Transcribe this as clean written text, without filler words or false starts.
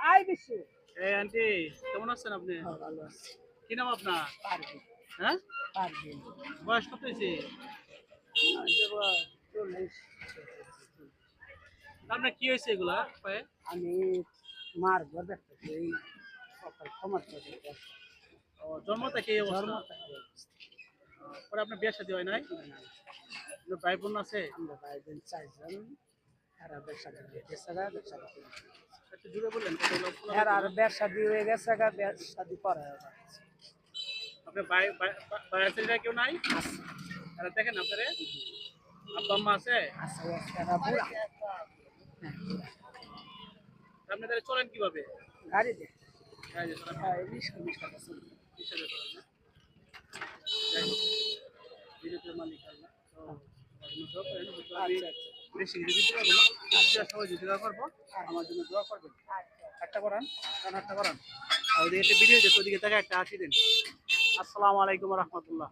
I বেশি এই aunty কেমন আছেন আপনি? ভালো আছে কি নাম আপনার? পারবি হ্যাঁ, পারবি বয়স কত হয়েছে? চল্লিশ আপনার কি হয়েছে এগুলা পায়ে? আমি মারবো দেখতেছি এই সকাল ক্ষমতা ও, জন্ম থেকে এই অবস্থা। জন্ম পরে আপনার বিয়ে শাদী হয় নাই? আপনার ভাই বোন আছে? আমরা ভাই বোন চারজন এরা ব্যবসা দিয়ে গেছে গা ব্যবসা একটু জুড়ে বললেন কতগুলো শোনা এরা আর যাচ্ছে না। ব্যবসা দিয়ে হয়ে গেছে গা ব্যবসা দিয়ে করা আপনার ভাই আছে কেউ নাই? এরা দেখেন আপনারে আব্বা আম্মা আছে? আছে এরা বুড়া আপনি তাহলে চলেন কিভাবে? গাড়ি দিয়ে গাড়ি দিয়ে চলেন? রিক্সা রিক্সা কিসের চলেন না? যাই হোক, বিদ্যুতের মালিক আল্লাহ। তো দোয়া করেন, হয়তো আমি আচ্ছা বেশি কিছু দিতে পারবো না। আজকে সবাই যদি দোয়া করবো, আমার জন্য দোয়া করবেন। একটা করান, একটা করান। আর ওদিকে একটা ভিডিও যেত ওদিকে তাকে একটা হাসি দিন। আসসালামু আলাইকুম রহমতুল্লাহ।